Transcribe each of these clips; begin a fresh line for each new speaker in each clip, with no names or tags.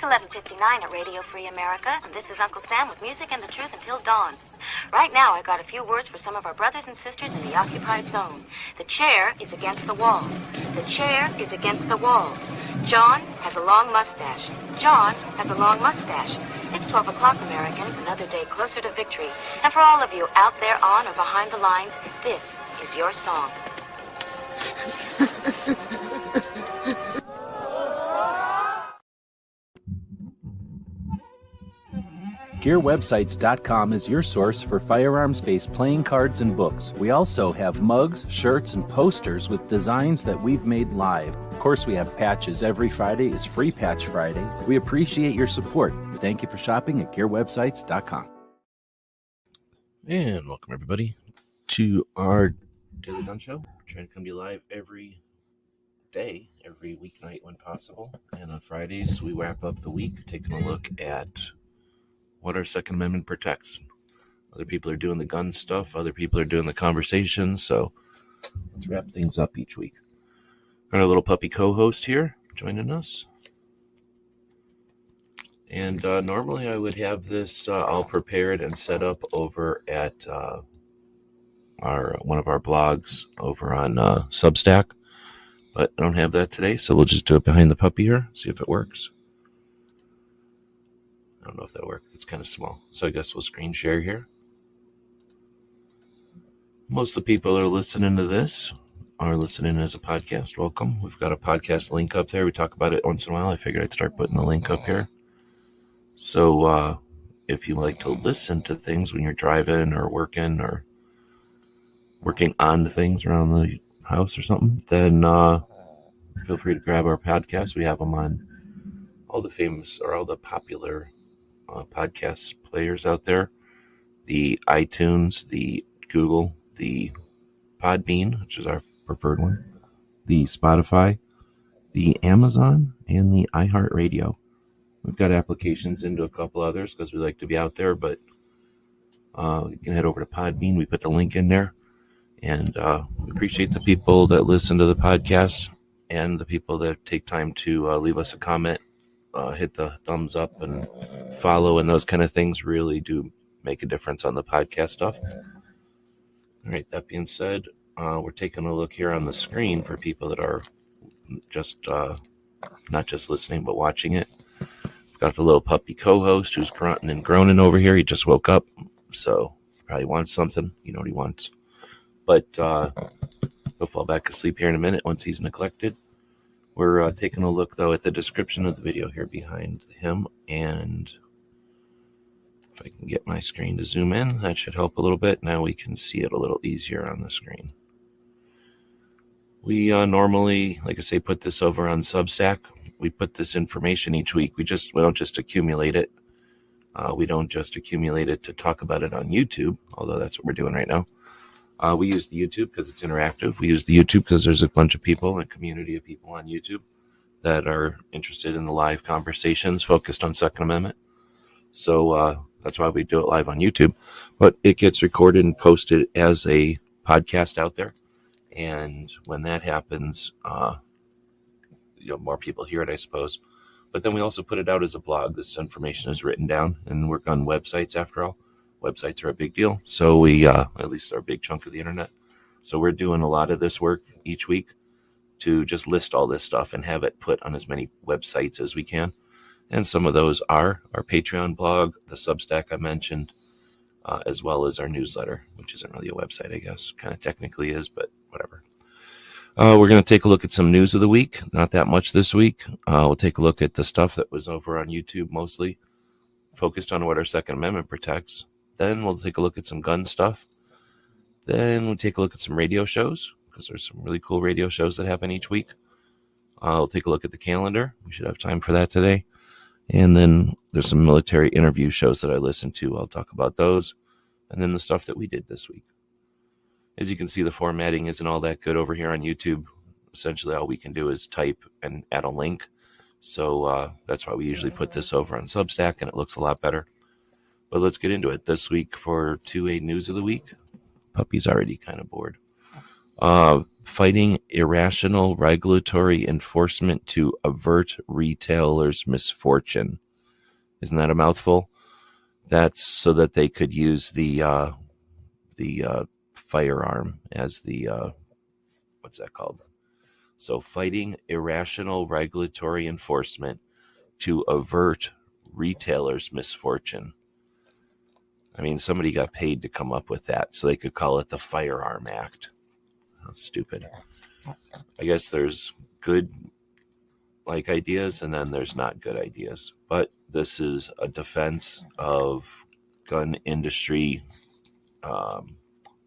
11:59 at Radio Free America, and this is Uncle Sam with music and the truth until dawn. Right now, I got a few words for some of our brothers and sisters in the occupied zone. The chair is against the wall. The chair is against the wall. John has a long mustache. John has a long mustache. It's 12 o'clock, Americans, another day closer to victory. And for all of you out there on or behind the lines, this is your song.
GearWebsites.com is your source for firearms-based playing cards and books. We also have mugs, shirts, and posters with designs that we've made live. Of course, we have patches. Every Friday is Free Patch Friday. We appreciate your support. Thank you for shopping at GearWebsites.com.
And welcome, everybody, to our Daily Gun Show. We're trying to come to you live every day, every weeknight when possible. And on Fridays, we wrap up the week taking a look at what our Second Amendment protects. Other people are doing the gun stuff. Other people are doing the conversation. So let's wrap things up each week. Got our little puppy co-host here joining us. And normally I would have this all prepared and set up over at one of our blogs over on Substack. But I don't have that today, so we'll just do it behind the puppy here, see if it works. I don't know if that worked. It's kind of small. So I guess we'll screen share here. Most of the people that are listening to this are listening as a podcast. Welcome. We've got a podcast link up there. We talk about it once in a while. I figured I'd start putting the link up here. So if you like to listen to things when you're driving or working on things around the house or something, then feel free to grab our podcast. We have them on all the famous or all the popular podcast players out there, the iTunes, the Google, the Podbean, which is our preferred one, the Spotify, the Amazon, and the iHeartRadio. We've got applications into a couple others because we like to be out there, but you can head over to Podbean. We put the link in there, and we appreciate the people that listen to the podcast and the people that take time to leave us a comment. Hit the thumbs up and follow, and those kind of things really do make a difference on the podcast stuff. All right, that being said, we're taking a look here on the screen for people that are just not just listening but watching it. We've got the little puppy co-host who's grunting and groaning over here. He just woke up, so he probably wants something. You know what he wants. But he'll fall back asleep here in a minute once he's neglected. We're taking a look, though, at the description of the video here behind him, and if I can get my screen to zoom in, that should help a little bit. Now we can see it a little easier on the screen. We normally, like I say, put this over on Substack. We put this information each week. We don't just accumulate it. We don't just accumulate it to talk about it on YouTube, although that's what we're doing right now. We use the YouTube because it's interactive. We use the YouTube because there's a bunch of people, a community of people on YouTube that are interested in the live conversations focused on Second Amendment. So that's why we do it live on YouTube. But it gets recorded and posted as a podcast out there. And when that happens, more people hear it, I suppose. But then we also put it out as a blog. This information is written down and work on websites after all. Websites are a big deal. So we, at least they're a big chunk of the internet. So we're doing a lot of this work each week to just list all this stuff and have it put on as many websites as we can. And some of those are our Patreon blog, the Substack I mentioned, as well as our newsletter, which isn't really a website, I guess. Kind of technically is, but whatever. We're going to take a look at some news of the week. Not that much this week. We'll take a look at the stuff that was over on YouTube, mostly focused on what our Second Amendment protects. Then we'll take a look at some gun stuff. Then we'll take a look at some radio shows, because there's some really cool radio shows that happen each week. We'll take a look at the calendar. We should have time for that today. And then there's some military interview shows that I listened to. I'll talk about those. And then the stuff that we did this week. As you can see, the formatting isn't all that good over here on YouTube. Essentially, all we can do is type and add a link. So that's why we usually put this over on Substack, and it looks a lot better. But let's get into it. This week for 2A News of the Week. Puppy's already kind of bored. fighting irrational regulatory enforcement to avert retailers' misfortune. Isn't that a mouthful? That's so that they could use the firearm as the what's that called? So fighting irrational regulatory enforcement to avert retailers' misfortune. I mean, somebody got paid to come up with that so they could call it the Firearm Act. How stupid. I guess there's good ideas and then there's not good ideas. But this is a defense of gun industry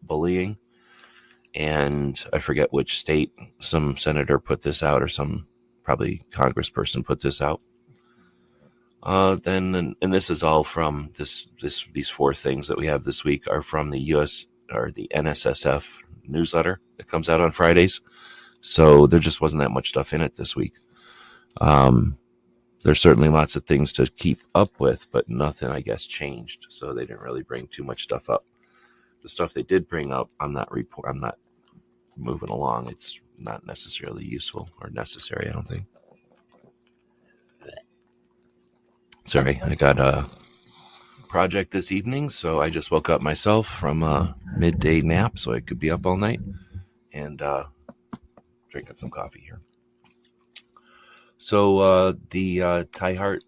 bullying. And I forget which state some senator put this out, or some probably congressperson put this out. And this is all from these 4 things that we have this week are from the US or the NSSF newsletter that comes out on Fridays. So there just wasn't that much stuff in it this week. There's certainly lots of things to keep up with, but nothing, I guess, changed. So they didn't really bring too much stuff up. The stuff they did bring up, I'm not moving along. It's not necessarily useful or necessary, I don't think. Sorry, I got a project this evening, so I just woke up myself from a midday nap so I could be up all night and drinking some coffee here. So the Tiahrt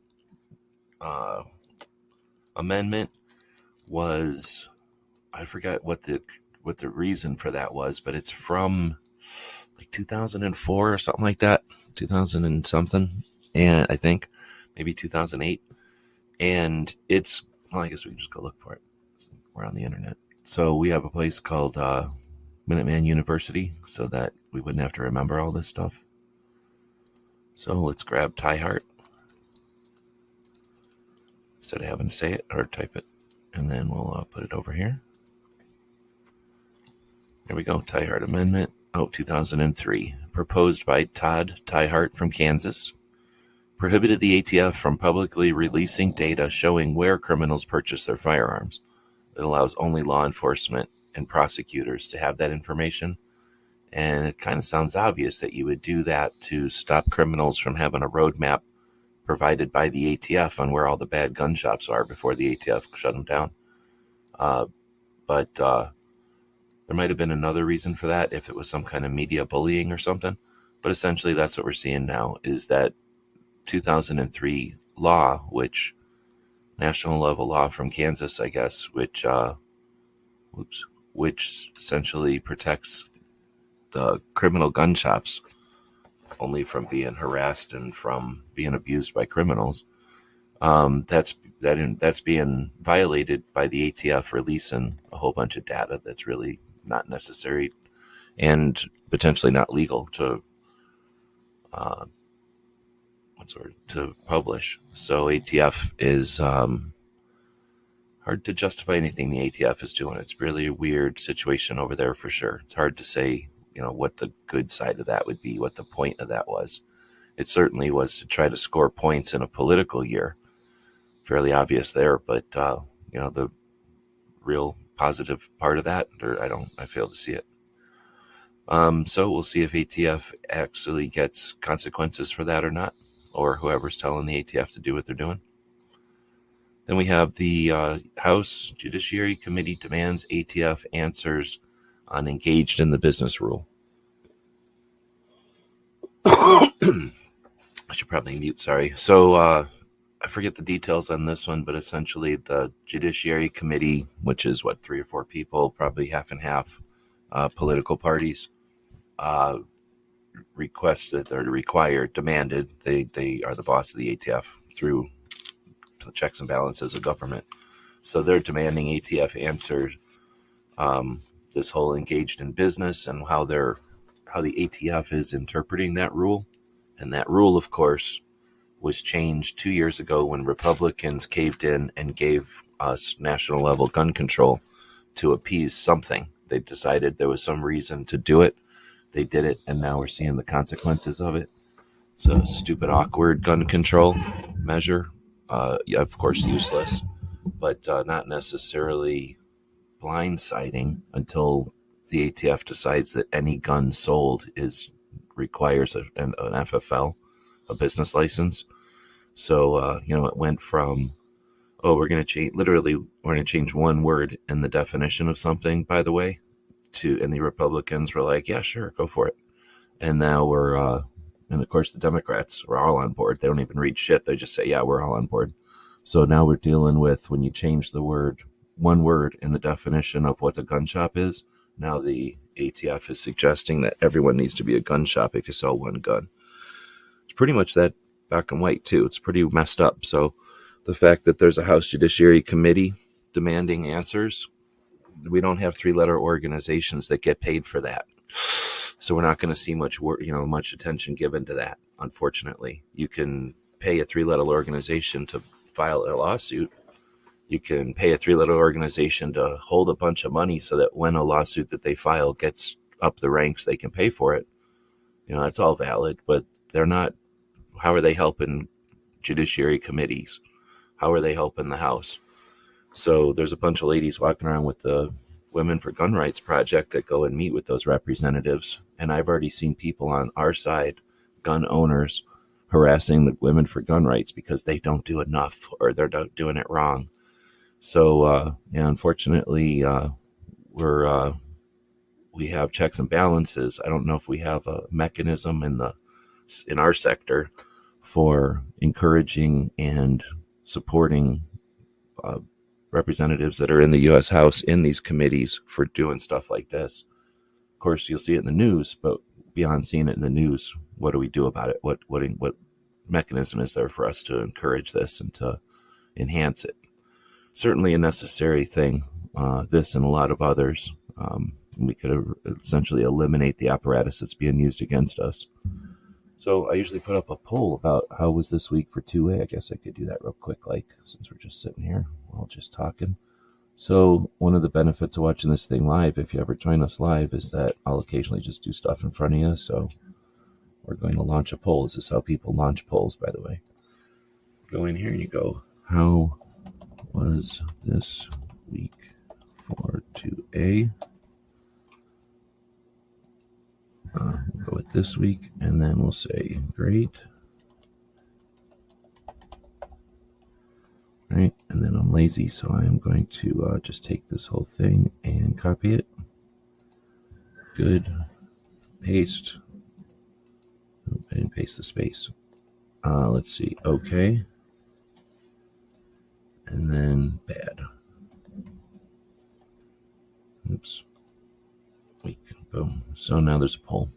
amendment was, I forgot what the reason for that was, but it's from like 2004 or something like that, 2000 and something, and I think maybe 2008. And it's, well, I guess we can just go look for it. We're on the internet. So we have a place called Minuteman University so that we wouldn't have to remember all this stuff. So let's grab Tiahrt instead of having to say it or type it. And then we'll put it over here. There we go. Tiahrt Amendment. 2003. Proposed by Todd Tiahrt from Kansas. Prohibited the ATF from publicly releasing data showing where criminals purchase their firearms. It allows only law enforcement and prosecutors to have that information. And it kind of sounds obvious that you would do that to stop criminals from having a roadmap provided by the ATF on where all the bad gun shops are before the ATF shut them down. But there might have been another reason for that if it was some kind of media bullying or something. But essentially that's what we're seeing now is that 2003 law, which national level law from Kansas, I guess, which essentially protects the criminal gun shops only from being harassed and from being abused by criminals. That's being violated by the ATF releasing a whole bunch of data that's really not necessary and potentially not legal to publish. So ATF is hard to justify anything the ATF is doing. It's really a weird situation over there for sure. It's hard to say, what the good side of that would be, what the point of that was. It certainly was to try to score points in a political year. Fairly obvious there, but the real positive part of that, I fail to see it. So we'll see if ATF actually gets consequences for that or not, or whoever's telling the ATF to do what they're doing. Then we have the House Judiciary Committee demands ATF answers on engaged in the business rule. I should probably mute, sorry. So I forget the details on this one, but essentially the Judiciary Committee, which is 3 or 4 people, probably half and half political parties, demanded, they are the boss of the ATF through the checks and balances of government. So they're demanding ATF answers this whole engaged in business and how the ATF is interpreting that rule. And that rule, of course, was changed 2 years ago when Republicans caved in and gave us national level gun control to appease something. They decided there was some reason to do it. They did it, and now we're seeing the consequences of it. It's a stupid, awkward gun control measure. Of course, useless, but not necessarily blindsiding until the ATF decides that any gun sold requires an FFL, a business license. So, it went from, we're going to change one word in the definition of something, by the way, and the Republicans were like, yeah, sure, go for it. And now and of course the Democrats were all on board. They don't even read shit. They just say, yeah, we're all on board. So now we're dealing with, when you change one word in the definition of what a gun shop is, now the ATF is suggesting that everyone needs to be a gun shop if you sell one gun. It's pretty much that black and white too. It's pretty messed up. So the fact that there's a House Judiciary Committee demanding answers, we don't have 3-letter organizations that get paid for that. So we're not going to see much attention given to that, unfortunately. You can pay a 3-letter organization to file a lawsuit. You can pay a 3-letter organization to hold a bunch of money so that when a lawsuit that they file gets up the ranks, they can pay for it. That's all valid, but they're not. How are they helping judiciary committees? How are they helping the House? So there's a bunch of ladies walking around with the Women for Gun Rights Project that go and meet with those representatives. And I've already seen people on our side, gun owners, harassing the Women for Gun Rights because they don't do enough or they're doing it wrong. So, unfortunately, we have checks and balances. I don't know if we have a mechanism in our sector for encouraging and supporting representatives that are in the U.S. House in these committees for doing stuff like this. Of course, you'll see it in the news, but beyond seeing it in the news, what do we do about it? What mechanism is there for us to encourage this and to enhance it? Certainly a necessary thing, this and a lot of others. We could essentially eliminate the apparatus that's being used against us. So I usually put up a poll about how was this week for 2A. I guess I could do that real quick, since we're just sitting here, while just talking. So one of the benefits of watching this thing live, if you ever join us live, is that I'll occasionally just do stuff in front of you. So we're going to launch a poll. This is how people launch polls, by the way. Go in here and you go, how was this week for 2A? We'll go with this week, and then we'll say great. All right, and then I'm lazy, so I'm going to just take this whole thing and copy it. Good. Paste. Nope, I didn't paste the space. Let's see. Okay. And then bad. Oops. Week. Boom. So now there's a poll.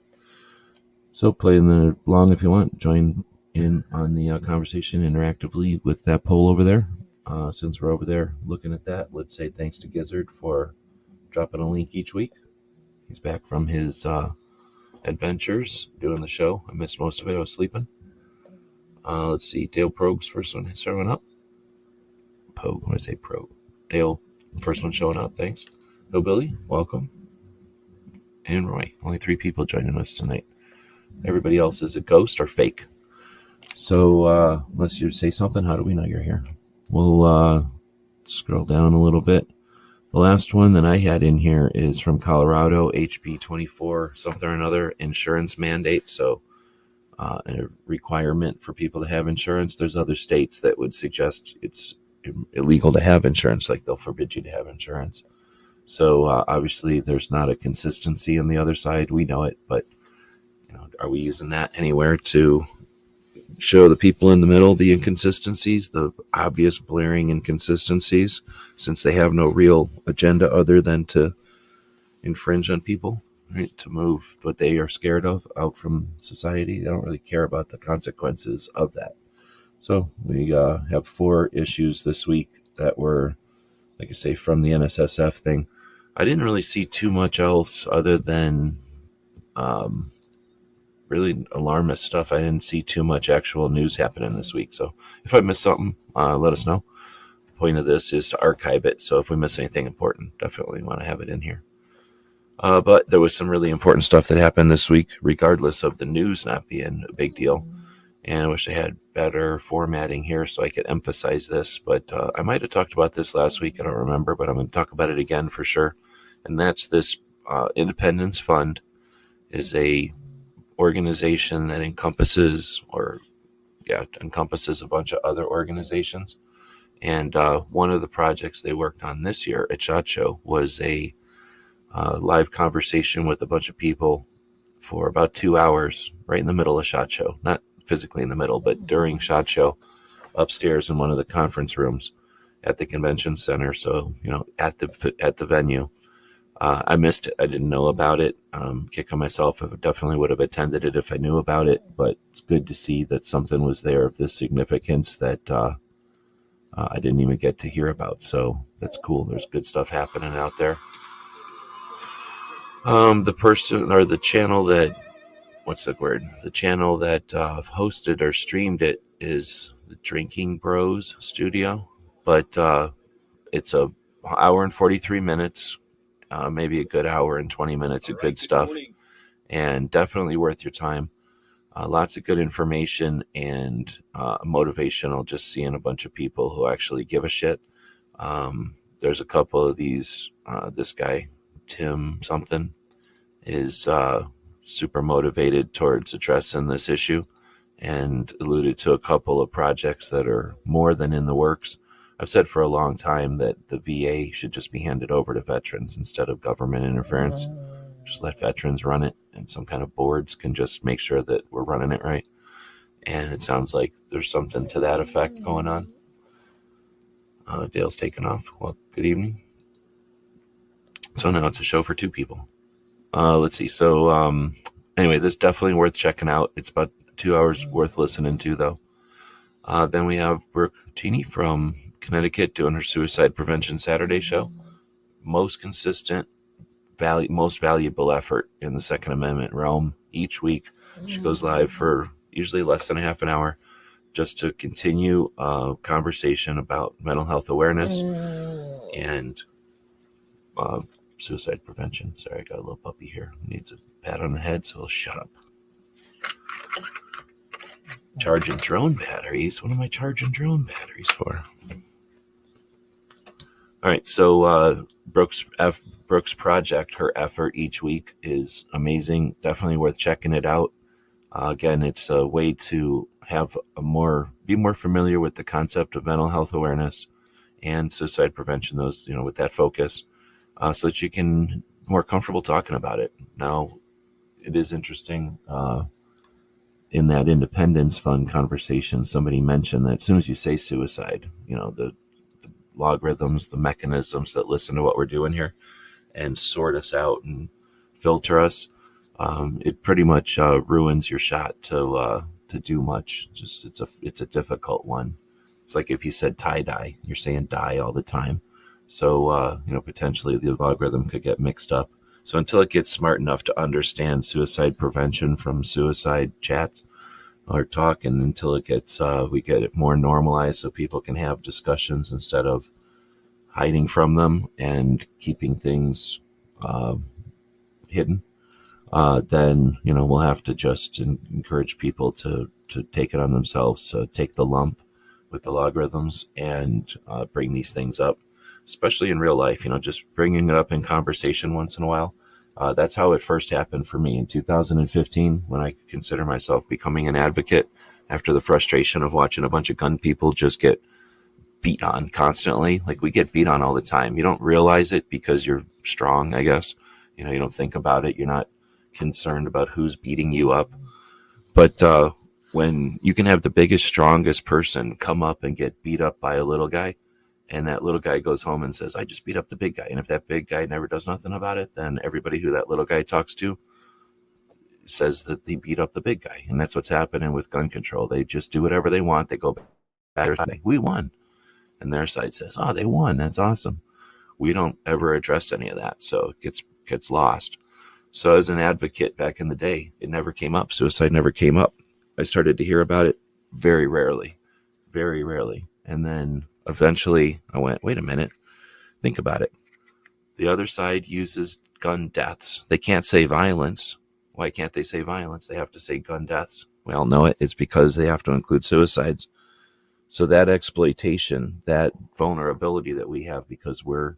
So play along if you want. Join in on the conversation interactively with that poll over there. Since we're over there looking at that, let's say thanks to Gizzard for dropping a link each week. He's back from his adventures doing the show. I missed most of it. I was sleeping. Let's see. Dale Progue's first one showing up. Pogue. When I say Progue. Dale, first one showing up. Thanks. Hillbilly, welcome. And Roy. Only 3 people joining us tonight. Everybody else is a ghost or fake. So unless you say something, how do we know you're here? We'll scroll down a little bit. The last one that I had in here is from Colorado, HB 24 something or another, insurance mandate. So a requirement for people to have insurance. There's other states that would suggest it's illegal to have insurance, like they'll forbid you to have insurance. So obviously there's not a consistency on the other side. We know it, but are we using that anywhere to show the people in the middle the inconsistencies, the obvious blaring inconsistencies, since they have no real agenda other than to infringe on people, right? To move what they are scared of out from society. They don't really care about the consequences of that. So we have 4 issues this week that were, like I say, from the NSSF thing. I didn't really see too much else other than really alarmist stuff. I didn't see too much actual news happening this week. So if I missed something, let us know. The point of this is to archive it. So if we miss anything important, definitely want to have it in here. But there was some really important stuff that happened this week, regardless of the news not being a big deal. And I wish I had better formatting here so I could emphasize this. But I might have talked about this last week. I don't remember, but I'm going to talk about it again for sure. And that's this Independence Fund is a organization that encompasses a bunch of other organizations. And one of the projects they worked on this year at SHOT Show was a live conversation with a bunch of people for about 2 hours right in the middle of SHOT Show. Not physically in the middle, but during SHOT Show, upstairs in one of the conference rooms at the convention center. So, at the venue. I missed it. I didn't know about it. Kicking myself. I definitely would have attended it if I knew about it, but it's good to see that something was there of this significance that I didn't even get to hear about. So that's cool. There's good stuff happening out there. The channel that hosted or streamed it is the Drinking Bros Studio, but it's a hour and 43 minutes, maybe a good hour and 20 minutes of good stuff, and definitely worth your time. Lots of good information and motivational, just seeing a bunch of people who actually give a shit. There's a couple of these, this guy, Tim something, is super motivated towards addressing this issue and alluded to a couple of projects that are more than in the works. I've said for a long time that the VA should just be handed over to veterans instead of government interference. Just let veterans run it, and some kind of boards can just make sure that we're running it right. And it sounds like there's something to that effect going on. Dale's taken off. Well, good evening. So now it's a show for two people. Let's see. So anyway, this is definitely worth checking out. It's about 2 hours worth listening to, though. Then we have Brooke Cheney from Connecticut doing her Suicide Prevention Saturday show. Most consistent, most valuable effort in the Second Amendment realm each week. She goes live for usually less than a half an hour just to continue a conversation about mental health awareness and suicide prevention. Sorry, I got a little puppy here. Needs a pat on the head, so he'll shut up. Charging drone batteries. What am I charging drone batteries for? All right, so Brooke's project, her effort each week is amazing. Definitely worth checking it out. Again, it's a way to have be more familiar with the concept of mental health awareness and suicide prevention. Those, with that focus, so that you can be more comfortable talking about it. Now, it is interesting. In that Independence Fund conversation, somebody mentioned that as soon as you say suicide, the logarithms, the mechanisms that listen to what we're doing here and sort us out and filter us, it pretty much ruins your shot to do much. Just it's a difficult one. It's like if you said tie-dye, you're saying die all the time. So potentially the logarithm could get mixed up. So until it gets smart enough to understand suicide prevention from suicide chat or talk, and until it gets we get it more normalized so people can have discussions instead of hiding from them and keeping things hidden, then we'll have to just encourage people to take it on themselves, to take the lump with the logarithms and bring these things up, especially in real life. Just bringing it up in conversation once in a while. That's how it first happened for me in 2015, when I consider myself becoming an advocate after the frustration of watching a bunch of gun people just get beat on constantly. Like, we get beat on all the time. You don't realize it because you're strong, I guess. You don't think about it. You're not concerned about who's beating you up. But when you can have the biggest, strongest person come up and get beat up by a little guy, and that little guy goes home and says, I just beat up the big guy. And if that big guy never does nothing about it, then everybody who that little guy talks to says that they beat up the big guy. And that's what's happening with gun control. They just do whatever they want. They go back, we won. And their side says, oh, they won. That's awesome. We don't ever address any of that. So it gets lost. So as an advocate back in the day, it never came up. Suicide never came up. I started to hear about it very rarely. And then eventually I went, wait a minute, think about it. The other side uses gun deaths. They can't say violence. Why can't they say violence? They have to say gun deaths. We all know it. It's because they have to include suicides. So that exploitation, that vulnerability that we have because we're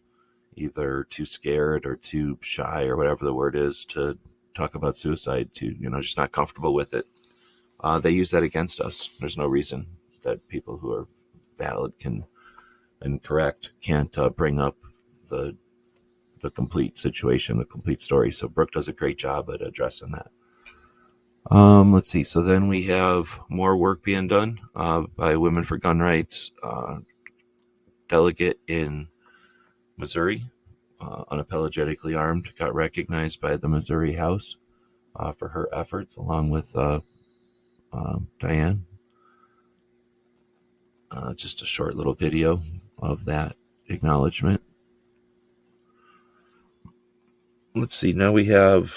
either too scared or too shy or whatever the word is to talk about suicide, to, just not comfortable with it. They use that against us. There's no reason that people who are valid and correct can't bring up the complete situation, the complete story. So Brooke does a great job at addressing that. Let's see. So then we have more work being done by Women for Gun Rights delegate in Missouri, unapologetically armed, got recognized by the Missouri House for her efforts, along with Diane. Just a short little video of that acknowledgement. Let's see. Now we have...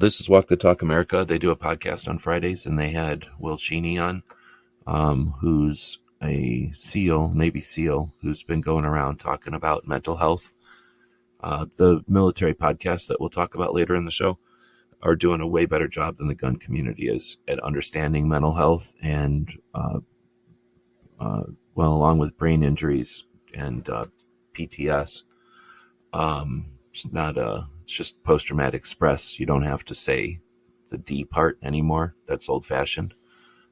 this is Walk the Talk America. They do a podcast on Fridays, and they had Will Cheney on, who's a SEAL, Navy SEAL, who's been going around talking about mental health. The military podcasts that we'll talk about later in the show are doing a way better job than the gun community is at understanding mental health and, along with brain injuries and PTS. It's just post-traumatic stress. You don't have to say the D part anymore. That's old-fashioned.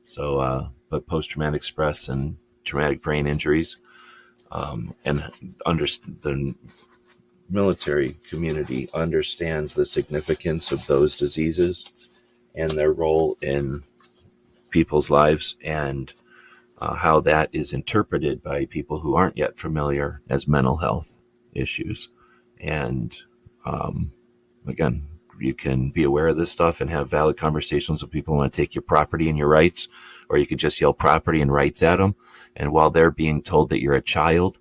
So, but post-traumatic stress and traumatic brain injuries, and the military community understands the significance of those diseases and their role in people's lives, and how that is interpreted by people who aren't yet familiar as mental health issues. And again, you can be aware of this stuff and have valid conversations with people who want to take your property and your rights, or you could just yell property and rights at them. And while they're being told that you're a child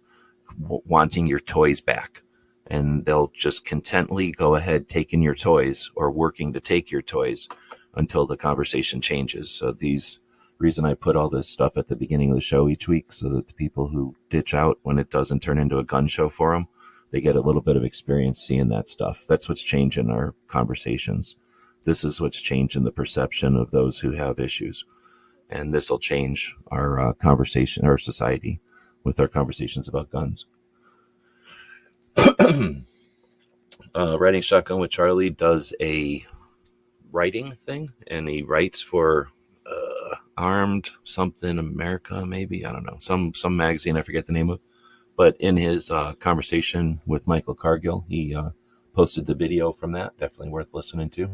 wanting your toys back, and they'll just contently go ahead taking your toys or working to take your toys until the conversation changes. So reason I put all this stuff at the beginning of the show each week, so that the people who ditch out when it doesn't turn into a gun show for them, they get a little bit of experience seeing that stuff. That's what's changing our conversations. This is what's changing the perception of those who have issues. And this will change our conversation, our society, with our conversations about guns. Writing Shotgun with Charlie does a writing thing, and he writes for Armed something America, maybe, I don't know, some magazine, I forget the name of. But in his conversation with Michael Cargill, he posted the video from that. Definitely worth listening to.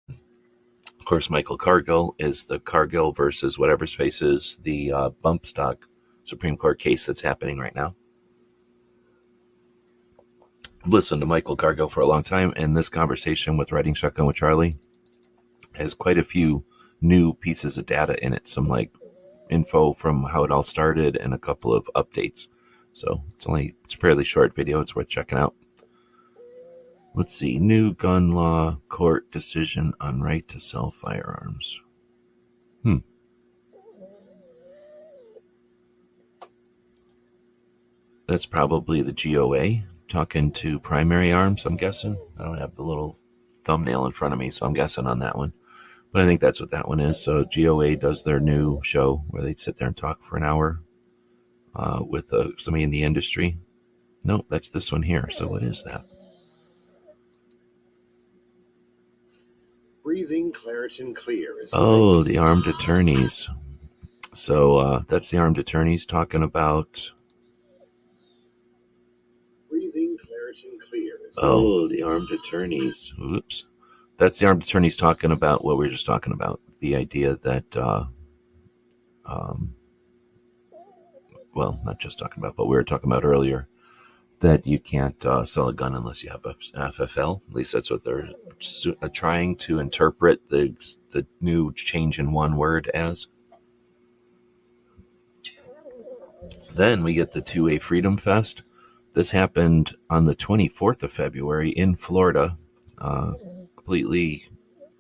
Of course, Michael Cargill is the Cargill versus whatever's face is, the bump stock Supreme Court case that's happening right now. I've listened to Michael Cargill for a long time, and this conversation with Writing Shotgun with Charlie has quite a few new pieces of data in it. Some info from how it all started and a couple of updates. So it's a fairly short video. It's worth checking out. Let's see. New gun law court decision on right to sell firearms. That's probably the GOA talking to Primary Arms, I'm guessing. I don't have the little thumbnail in front of me, so I'm guessing on that one. But I think that's what that one is. So GOA does their new show where they sit there and talk for an hour with somebody in the industry. No, that's this one here. So what is that?
Breathing Claritin Clear.
Oh, the armed attorneys. So that's the armed attorneys talking about...
Breathing Claritin Clear.
Oh, the armed attorneys. Oops. That's the armed attorneys talking about what we were just talking about. The idea that, not just talking about, but we were talking about earlier, that you can't sell a gun unless you have an FFL. At least that's what they're trying to interpret the new change in one word as. Then we get the 2A Freedom Fest. This happened on the 24th of February in Florida. Completely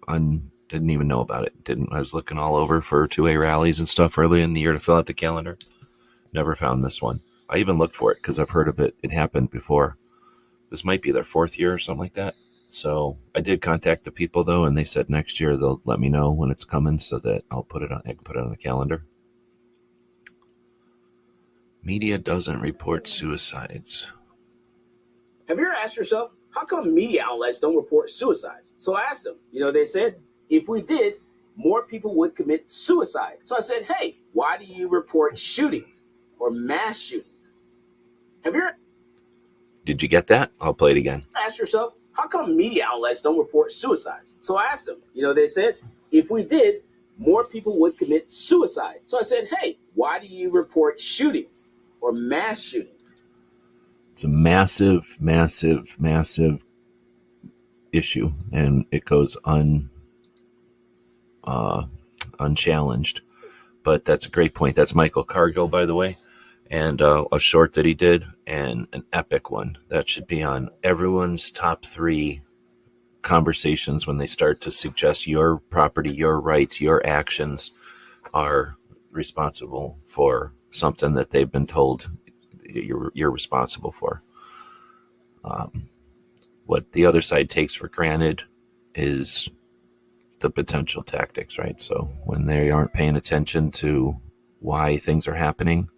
didn't even know about it. I was looking all over for 2A rallies and stuff early in the year to fill out the calendar. Never found this one. I even looked for it because I've heard of it. It happened before. This might be their 4th year or something like that. So I did contact the people though, and they said next year they'll let me know when it's coming so that I'll put it on. I can put it on the calendar. Media doesn't report suicides.
Have you ever asked yourself, how come media outlets don't report suicides? So I asked them. They said, if we did, more people would commit suicide. So I said, hey, why do you report shootings or mass shootings? Have you ever
Did you get that? I'll play it again.
asked yourself, how come media outlets don't report suicides? So I asked them. They said, if we did, more people would commit suicide. So I said, hey, why do you report shootings or mass shootings?
It's a massive, massive, massive issue, and it goes unchallenged. But that's a great point. That's Michael Cargill, by the way, and a short that he did, and an epic one that should be on everyone's top 3 conversations when they start to suggest your property, your rights, your actions are responsible for something that they've been told you're responsible for. What the other side takes for granted is the potential tactics, right? So when they aren't paying attention to why things are happening,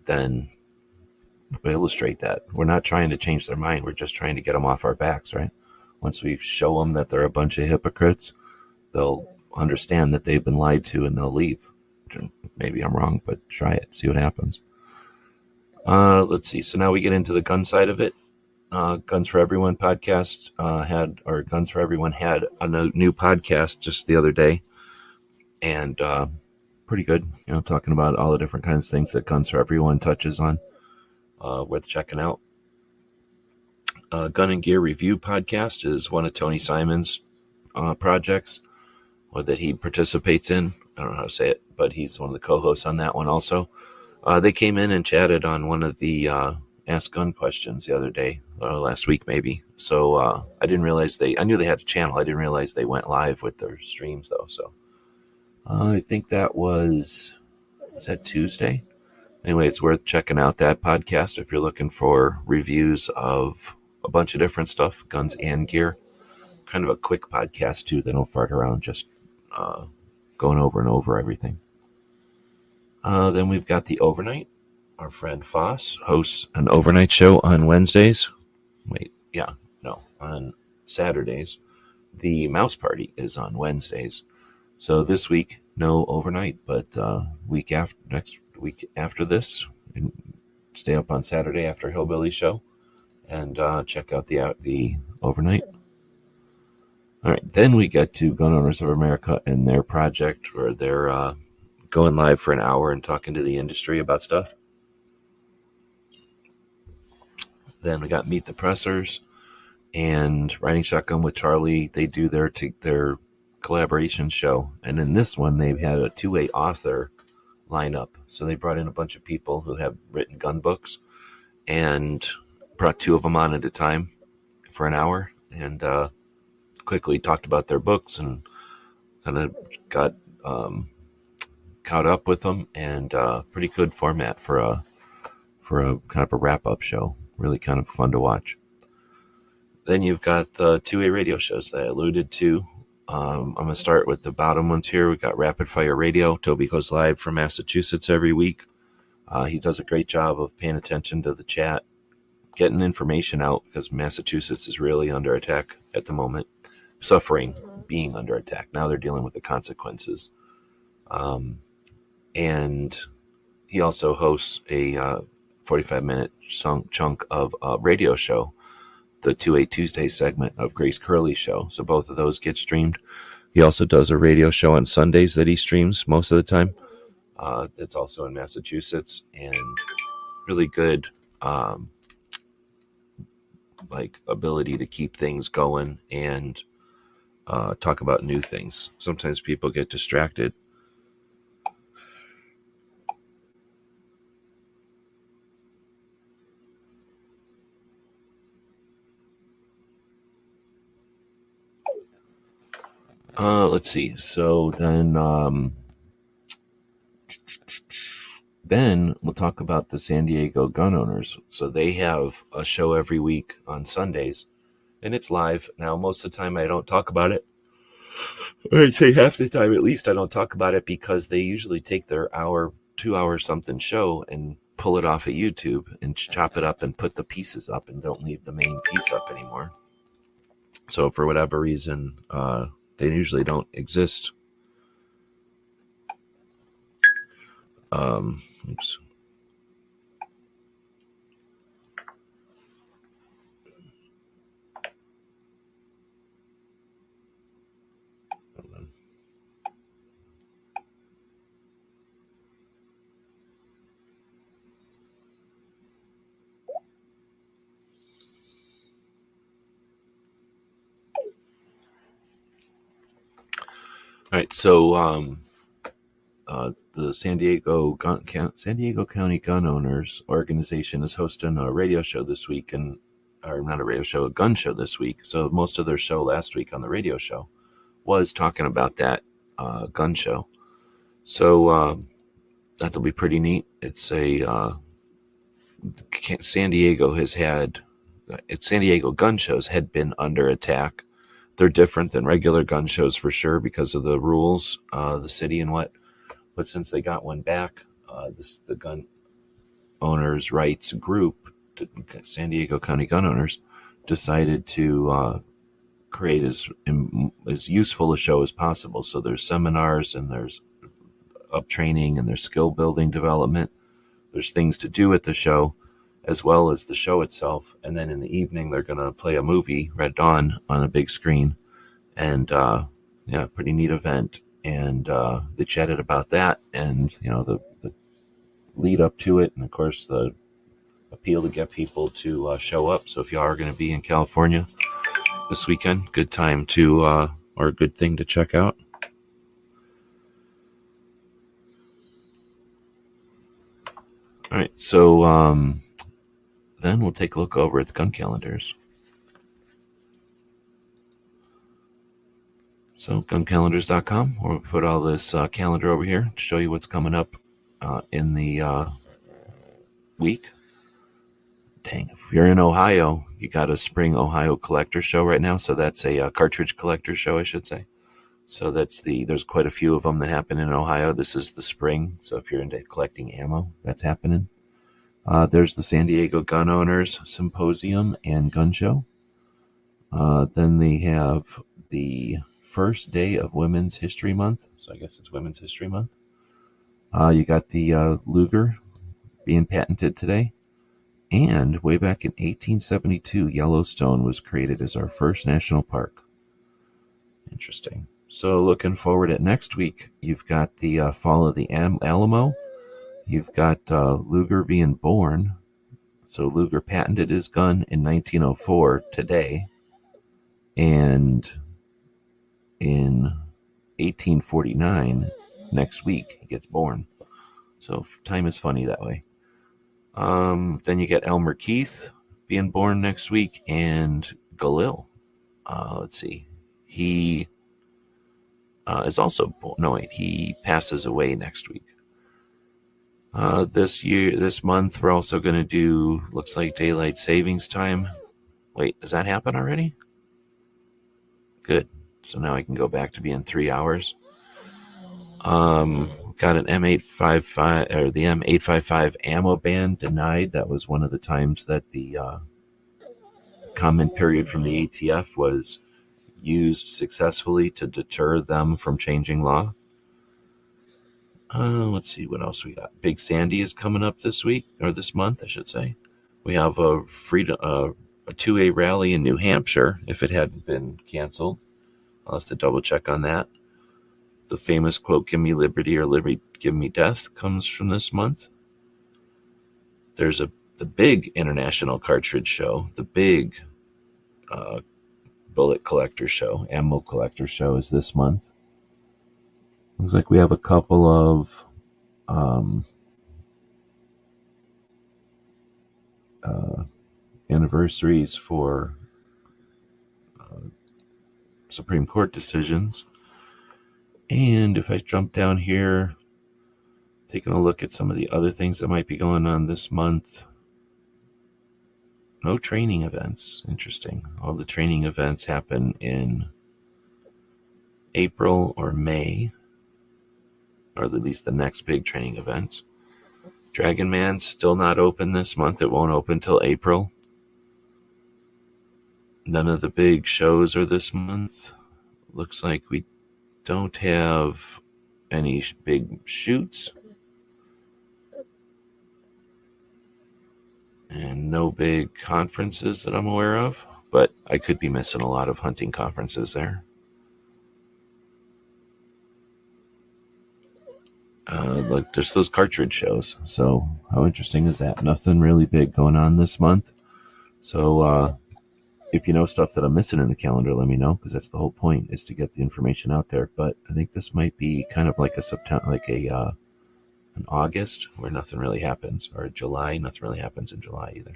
then we illustrate that. We're not trying to change their mind. We're just trying to get them off our backs, right? Once we show them that they're a bunch of hypocrites, they'll understand that they've been lied to and they'll leave. Maybe I'm wrong, but try it. See what happens. Let's see. So now we get into the gun side of it. Guns for Everyone podcast Guns for Everyone had a new podcast just the other day, and pretty good. Talking about all the different kinds of things that Guns for Everyone touches on. Worth checking out. Gun and Gear Review podcast is one of Tony Simon's projects that he participates in. I don't know how to say it, but he's one of the co-hosts on that one also. They came in and chatted on one of the Ask Gun questions the other day, last week maybe. So I didn't realize I knew they had a channel. I didn't realize they went live with their streams though. So I think is that Tuesday? Anyway, it's worth checking out that podcast if you're looking for reviews of a bunch of different stuff, guns and gear. Kind of a quick podcast too. They don't fart around, just going over and over everything. Then we've got the overnight. Our friend Foss hosts an overnight show on Wednesdays. On Saturdays. The Mouse Party is on Wednesdays. So this week, no overnight, but next week after this, stay up on Saturday after Hillbilly Show and check out the overnight. All right, then we get to Gun Owners of America and their project where they're going live for an hour and talking to the industry about stuff. Then we got Meet the Pressers and Riding Shotgun with Charlie. They do their collaboration show. And in this one, they've had a 2-way author lineup. So they brought in a bunch of people who have written gun books and brought 2 of them on at a time for an hour and quickly talked about their books and kind of got caught up with them, and pretty good format for a kind of a wrap-up show. Really kind of fun to watch. Then you've got the 2-way radio shows that I alluded to. I'm going to start with the bottom ones here. We've got Rapid Fire Radio. Toby goes live from Massachusetts every week. He does a great job of paying attention to the chat, getting information out, because Massachusetts is really under attack at the moment, suffering being under attack. Now they're dealing with the consequences. And he also hosts a 45-minute chunk of a radio show, the 2A Tuesday segment of Grace Curley's show. So both of those get streamed. He also does a radio show on Sundays that he streams most of the time. It's also in Massachusetts, and really good ability to keep things going and talk about new things. Sometimes people get distracted. Let's see. So then we'll talk about the San Diego gun owners. So they have a show every week on Sundays, and it's live. Now, most of the time I don't talk about it. I'd say half the time at least I don't talk about it, because they usually take their 2 hour something show and pull it off of YouTube and chop it up and put the pieces up and don't leave the main piece up anymore. So for whatever reason, they usually don't exist. Oops. Hold on. All right, so the San Diego County Gun Owners Organization is hosting a radio show this week, or not a radio show, a gun show this week. So most of their show last week on the radio show was talking about that gun show. So that'll be pretty neat. It's San Diego gun shows had been under attack. They're different than regular gun shows for sure because of the rules, the city and what. But since they got one back, the gun owners' rights group, San Diego County Gun Owners, decided to create as useful a show as possible. So there's seminars and there's up training and there's skill building development. There's things to do at the show as well as the show itself. And then in the evening, they're going to play a movie, Red Dawn, on a big screen. And pretty neat event. And they chatted about that and, the lead up to it. And, of course, the appeal to get people to show up. So if you are going to be in California this weekend, good time to or a good thing to check out. All right, so then we'll take a look over at the gun calendars. So guncalendars.com, where we put all this calendar over here to show you what's coming up in the week. Dang, if you're in Ohio, you got a Spring Ohio Collector Show right now. So that's a cartridge collector show, I should say. So there's quite a few of them that happen in Ohio. This is the spring. So if you're into collecting ammo, that's happening. There's the San Diego Gun Owners Symposium and Gun Show. Then they have the first day of Women's History Month. So I guess it's Women's History Month. You got the Luger being patented today. And way back in 1872, Yellowstone was created as our first national park. Interesting. So looking forward at next week, you've got the fall of the Alamo. You've got Luger being born. So Luger patented his gun in 1904 today. And in 1849, next week, he gets born. So time is funny that way. Then you get Elmer Keith being born next week, and Galil. Let's see. He is also born. No, wait, he passes away next week. This month, we're also going to do, looks like daylight savings time. Wait, does that happen already? Good. So now I can go back to being 3 hours. Got an M855 or the M855 ammo ban denied. That was one of the times that the comment period from the ATF was used successfully to deter them from changing law. Let's see what else we got. Big Sandy is coming up this week, or this month, I should say. We have a 2A rally in New Hampshire, if it hadn't been canceled. I'll have to double check on that. The famous quote, "Give me liberty or liberty, give me death," comes from this month. There's the big international cartridge show, the big bullet collector show, ammo collector show is this month. Looks like we have a couple of anniversaries for Supreme Court decisions. And if I jump down here, taking a look at some of the other things that might be going on this month. No training events. Interesting. All the training events happen in April or May, or at least the next big training events. Dragon Man's still not open this month. It won't open till April. None of the big shows are this month. Looks like we don't have any big shoots. And no big conferences that I'm aware of. But I could be missing a lot of hunting conferences there. Look, there's those cartridge shows. So how interesting is that? Nothing really big going on this month. So if you know stuff that I'm missing in the calendar, let me know, because that's the whole point, is to get the information out there. But I think this might be kind of like a September, like an August where nothing really happens, or July. Nothing really happens in July either.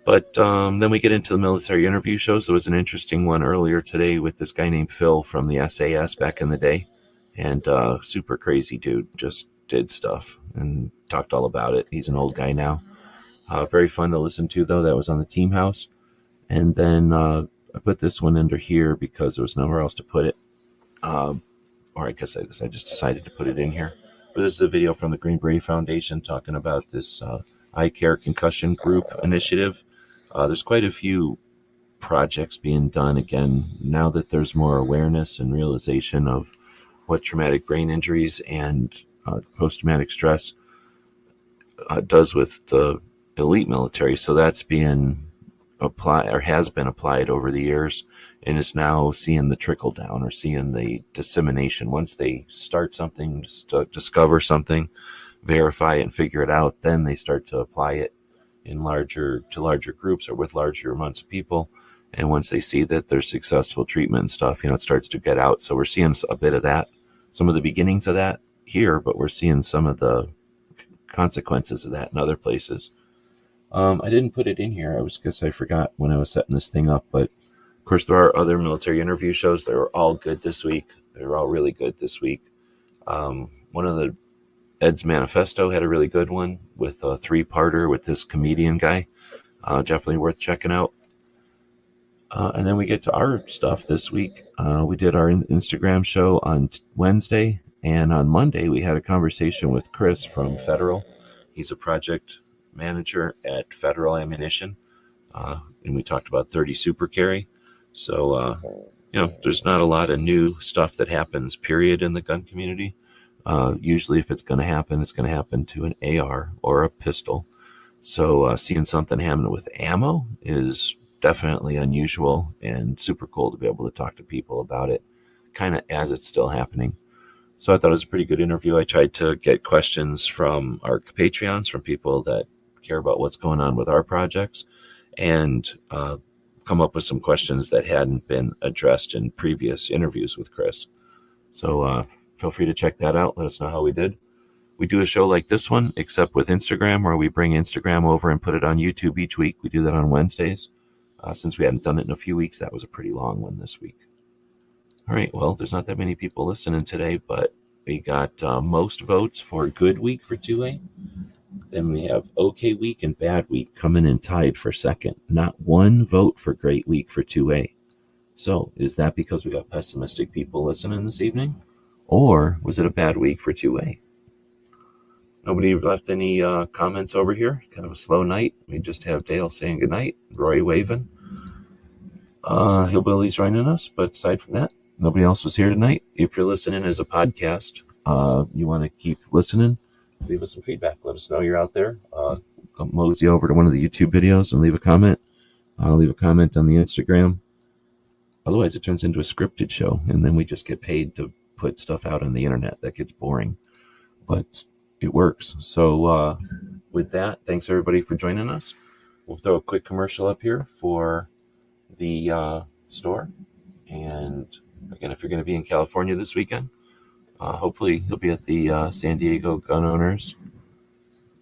But then we get into the military interview shows. There was an interesting one earlier today with this guy named Phil from the SAS back in the day. And super crazy dude, just did stuff and talked all about it. He's an old guy now. Very fun to listen to, though. That was on the Team House. And then I put this one under here because there was nowhere else to put it. Or I guess I just decided to put it in here. But this is a video from the Green Beret Foundation talking about this eye care concussion group initiative. There's quite a few projects being done again now that there's more awareness and realization of what traumatic brain injuries and post-traumatic stress does with the elite military. So that's being applied, or has been applied over the years, and is now seeing the trickle down, or seeing the dissemination. Once they start something, discover something, verify it and figure it out, then they start to apply it in larger groups or with larger amounts of people. And once they see that there's successful treatment and stuff, it starts to get out. So we're seeing a bit of that, some of the beginnings of that here, but we're seeing some of the consequences of that in other places. I didn't put it in here. I forgot when I was setting this thing up. But of course, there are other military interview shows that were all good this week. They were all really good this week. One of the Ed's Manifesto had a really good one with a 3-parter with this comedian guy. Definitely worth checking out. And then we get to our stuff this week. We did our Instagram show on Wednesday, and on Monday we had a conversation with Chris from Federal. He's a project manager at Federal Ammunition, and we talked about 30 Super Carry. So, there's not a lot of new stuff that happens, period, in the gun community. Usually if it's going to happen, it's going to happen to an AR or a pistol. So seeing something happen with ammo is definitely unusual and super cool to be able to talk to people about it kind of as it's still happening. So I thought it was a pretty good interview. I tried to get questions from our Patreons, from people that care about what's going on with our projects, and come up with some questions that hadn't been addressed in previous interviews with Chris. So feel free to check that out. Let us know how we did. We do a show like this one, except with Instagram, where we bring Instagram over and put it on YouTube each week. We do that on Wednesdays. Since we hadn't done it in a few weeks, that was a pretty long one this week. All right, well, there's not that many people listening today, but we got most votes for good week for 2A. Then we have okay week and bad week coming in tied for second. Not one vote for great week for 2A. So is that because we got pessimistic people listening this evening? Or was it a bad week for 2A? Nobody left any comments over here. Kind of a slow night. We just have Dale saying goodnight, Roy waving. Hillbilly's joining us, but aside from that, nobody else was here tonight. If you're listening as a podcast, you want to keep listening, leave us some feedback. Let us know you're out there. Mosey over to one of the YouTube videos and leave a comment. Leave a comment on the Instagram. Otherwise, it turns into a scripted show, and then we just get paid to put stuff out on the internet. That gets boring, but it works. So with that, thanks everybody for joining us. We'll throw a quick commercial up here for the store. And again, if you're going to be in California this weekend, hopefully you'll be at the San Diego Gun Owners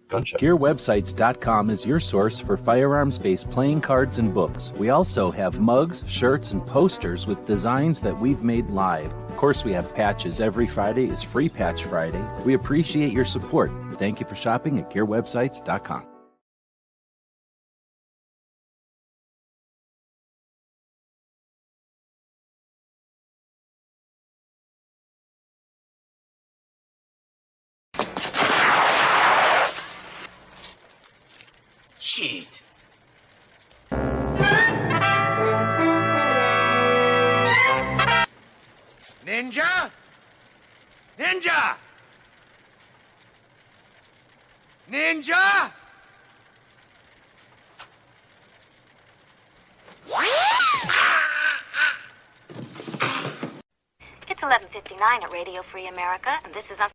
Gun Show.
GearWebsites.com is your source for firearms-based playing cards and books. We also have mugs, shirts, and posters with designs that we've made live. Of course, we have patches. Every Friday is Free Patch Friday. We appreciate your support. Thank you for shopping at GearWebsites.com.
Ninja! Ninja!
It's 11:59 at Radio Free America, and this is Uncle